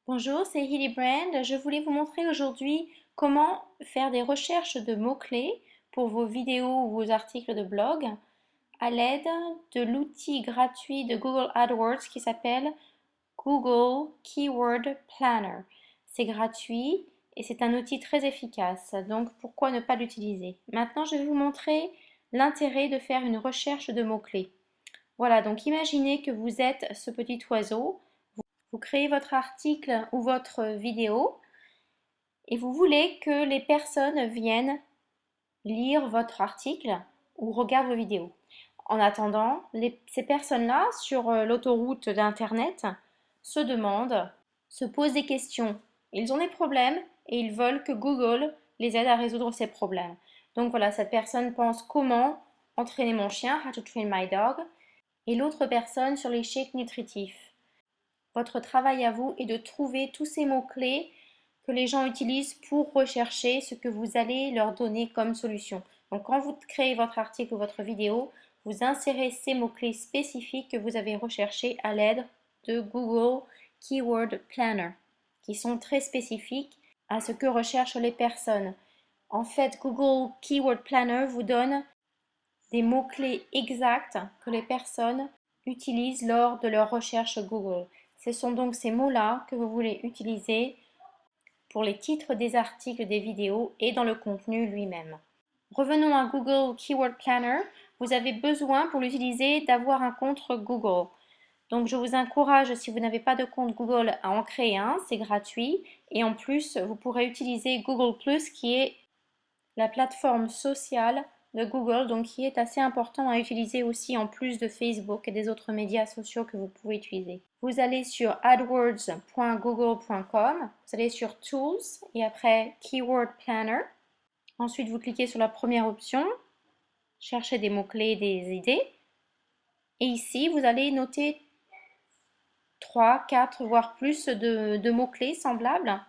Bonjour, c'est Hilly Brand. Je voulais vous montrer aujourd'hui comment faire des recherches de mots-clés pour vos vidéos ou vos articles de blog à l'aide de l'outil gratuit de Google AdWords qui s'appelle Google Keyword Planner. C'est gratuit et c'est un outil très efficace, donc pourquoi ne pas l'utiliser? Maintenant, je vais vous montrer l'intérêt de faire une recherche de mots-clés. Voilà, donc imaginez que vous êtes ce petit oiseau. Vous créez votre article ou votre vidéo et vous voulez que les personnes viennent lire votre article ou regardent vos vidéos. En attendant, ces personnes-là, sur l'autoroute d'Internet, se demandent, se posent des questions. Ils ont des problèmes et ils veulent que Google les aide à résoudre ces problèmes. Donc voilà, cette personne pense comment entraîner mon chien, how to train my dog, et l'autre personne sur les shakes nutritifs. Votre travail à vous est de trouver tous ces mots-clés que les gens utilisent pour rechercher ce que vous allez leur donner comme solution. Donc quand vous créez votre article ou votre vidéo, vous insérez ces mots-clés spécifiques que vous avez recherchés à l'aide de Google Keyword Planner, qui sont très spécifiques à ce que recherchent les personnes. En fait, Google Keyword Planner vous donne des mots-clés exacts que les personnes utilisent lors de leur recherche Google. Ce sont donc ces mots-là que vous voulez utiliser pour les titres des articles, des vidéos et dans le contenu lui-même. Revenons à Google Keyword Planner. Vous avez besoin pour l'utiliser d'avoir un compte Google. Donc je vous encourage, si vous n'avez pas de compte Google, à en créer un, c'est gratuit. Et en plus, vous pourrez utiliser Google ⁇ qui est la plateforme sociale de Google, donc qui est assez important à utiliser aussi en plus de Facebook et des autres médias sociaux que vous pouvez utiliser. Vous allez sur adwords.google.com, vous allez sur Tools et après Keyword Planner. Ensuite, vous cliquez sur la première option, chercher des mots-clés, des idées. Et ici, vous allez noter 3, 4, voire plus de mots-clés semblables. Là,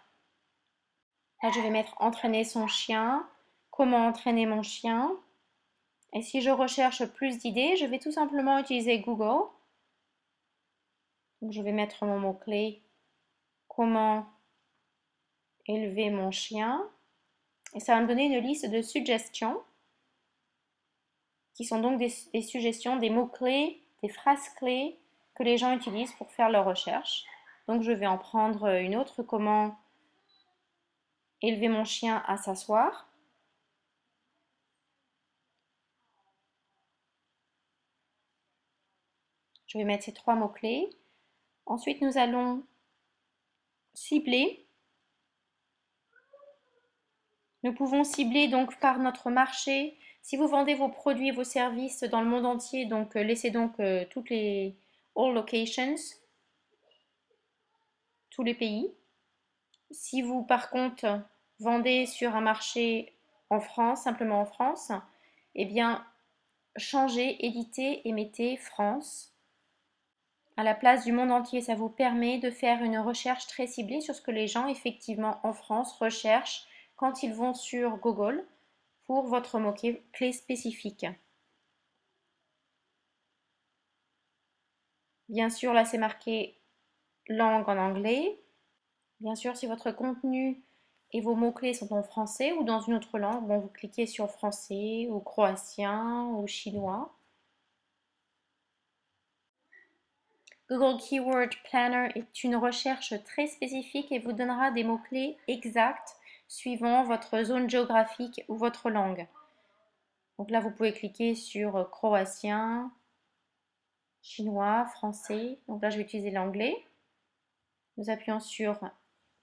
je vais mettre entraîner son chien, comment entraîner mon chien. Et si je recherche plus d'idées, je vais tout simplement utiliser Google. Donc, je vais mettre mon mot-clé comment élever mon chien. Et ça va me donner une liste de suggestions qui sont donc des suggestions, des mots-clés, des phrases clés que les gens utilisent pour faire leurs recherches. Donc je vais en prendre une autre, comment élever mon chien à s'asseoir. Je vais mettre ces 3 mots-clés. Ensuite, nous allons cibler. Nous pouvons cibler donc par notre marché. Si vous vendez vos produits et vos services dans le monde entier, donc laissez donc toutes les all locations, tous les pays. Si vous par contre vendez sur un marché en France, simplement en France, eh bien changez, éditez et mettez France à la place du monde entier. Ça vous permet de faire une recherche très ciblée sur ce que les gens effectivement en France recherchent quand ils vont sur Google pour votre mot-clé spécifique. Bien sûr, là c'est marqué langue en anglais. Bien sûr, si votre contenu et vos mots-clés sont en français ou dans une autre langue, bon, vous cliquez sur français ou croatien ou chinois. Google Keyword Planner est une recherche très spécifique et vous donnera des mots-clés exacts suivant votre zone géographique ou votre langue. Donc là, vous pouvez cliquer sur croatien, chinois, français. Donc là, je vais utiliser l'anglais. Nous appuyons sur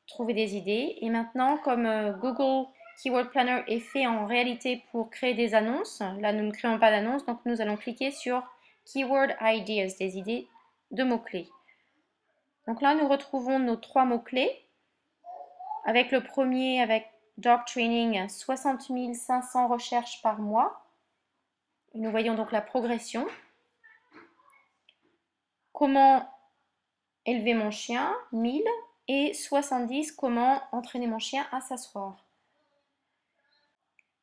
trouver des idées. Et maintenant, comme Google Keyword Planner est fait en réalité pour créer des annonces, là, nous ne créons pas d'annonces, donc nous allons cliquer sur Keyword Ideas, des idées de mots-clés. Donc là, nous retrouvons nos 3 mots-clés. Avec le premier, avec Dog Training, 60 500 recherches par mois. Nous voyons donc la progression. Comment élever mon chien, 1000. Et 70, comment entraîner mon chien à s'asseoir.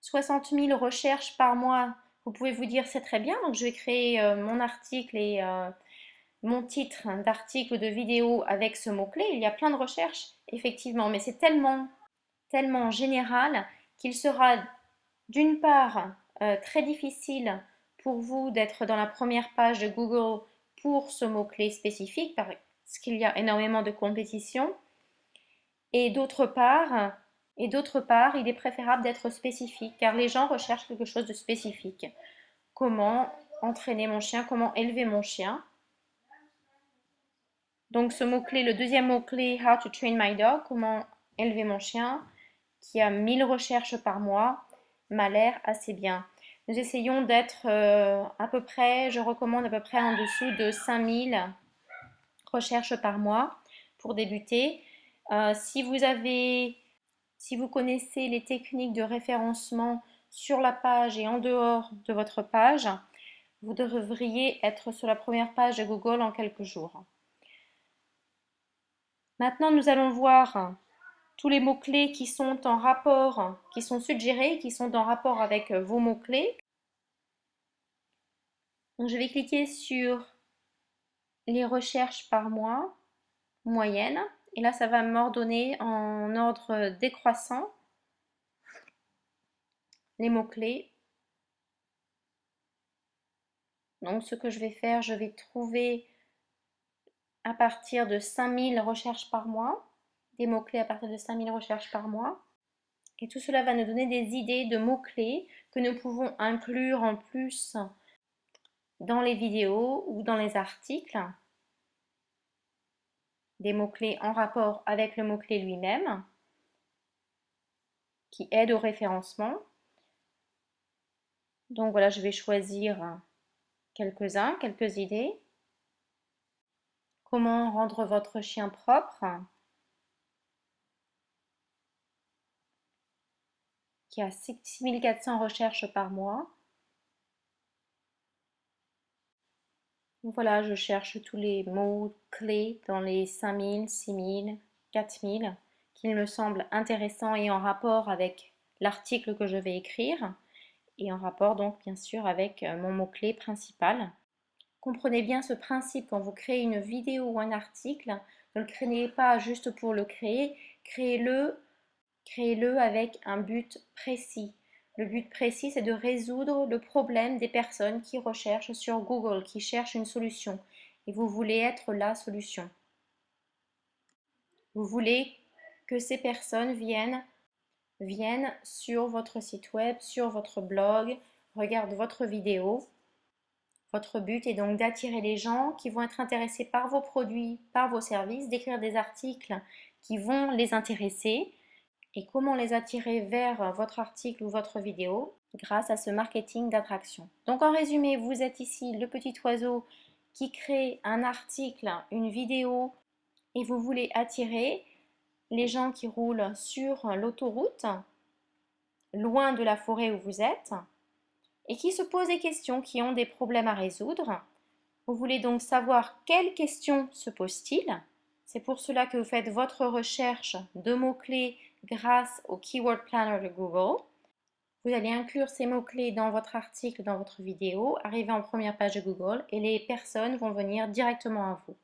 60 000 recherches par mois, vous pouvez vous dire c'est très bien, donc je vais créer mon article et mon titre d'article ou de vidéo avec ce mot-clé, il y a plein de recherches, effectivement, mais c'est tellement général qu'il sera d'une part très difficile pour vous d'être dans la première page de Google pour ce mot-clé spécifique parce qu'il y a énormément de compétition et d'autre part, il est préférable d'être spécifique car les gens recherchent quelque chose de spécifique. Comment entraîner mon chien, comment élever mon chien. Donc ce mot-clé, le deuxième mot-clé, How to train my dog, comment élever mon chien, qui a 1000 recherches par mois, m'a l'air assez bien. Nous essayons d'être à peu près, je recommande à peu près en dessous de 5000 recherches par mois pour débuter. Si vous connaissez les techniques de référencement sur la page et en dehors de votre page, vous devriez être sur la première page de Google en quelques jours. Maintenant, nous allons voir tous les mots-clés qui sont en rapport, qui sont suggérés, qui sont en rapport avec vos mots-clés. Donc, je vais cliquer sur les recherches par mois, moyenne, et là, ça va m'ordonner en ordre décroissant les mots-clés. Donc, ce que je vais faire, je vais trouver à partir de 5000 recherches par mois, des mots-clés à partir de 5000 recherches par mois. Et tout cela va nous donner des idées de mots-clés que nous pouvons inclure en plus dans les vidéos ou dans les articles. Des mots-clés en rapport avec le mot-clé lui-même qui aident au référencement. Donc voilà, je vais choisir quelques-uns, quelques idées. Comment rendre votre chien propre, qui a 6400 recherches par mois. Voilà, je cherche tous les mots-clés dans les 5000, 6000, 4000 qui me semblent intéressants et en rapport avec l'article que je vais écrire et en rapport donc bien sûr avec mon mot-clé principal. Comprenez bien ce principe quand vous créez une vidéo ou un article, ne le créez pas juste pour le créer, créez-le avec un but précis. Le but précis, c'est de résoudre le problème des personnes qui recherchent sur Google, qui cherchent une solution. Et vous voulez être la solution. Vous voulez que ces personnes viennent sur votre site web, sur votre blog, regardent votre vidéo. Votre but est donc d'attirer les gens qui vont être intéressés par vos produits, par vos services, d'écrire des articles qui vont les intéresser. Et comment les attirer vers votre article ou votre vidéo grâce à ce marketing d'attraction. Donc en résumé, vous êtes ici le petit oiseau qui crée un article, une vidéo et vous voulez attirer les gens qui roulent sur l'autoroute, loin de la forêt où vous êtes, et qui se posent des questions, qui ont des problèmes à résoudre. Vous voulez donc savoir quelles questions se posent-ils. C'est pour cela que vous faites votre recherche de mots-clés grâce au Keyword Planner de Google. Vous allez inclure ces mots-clés dans votre article, dans votre vidéo, arriver en première page de Google et les personnes vont venir directement à vous.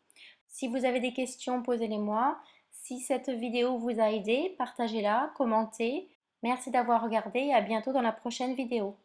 Si vous avez des questions, posez-les-moi. Si cette vidéo vous a aidé, partagez-la, commentez. Merci d'avoir regardé et à bientôt dans la prochaine vidéo.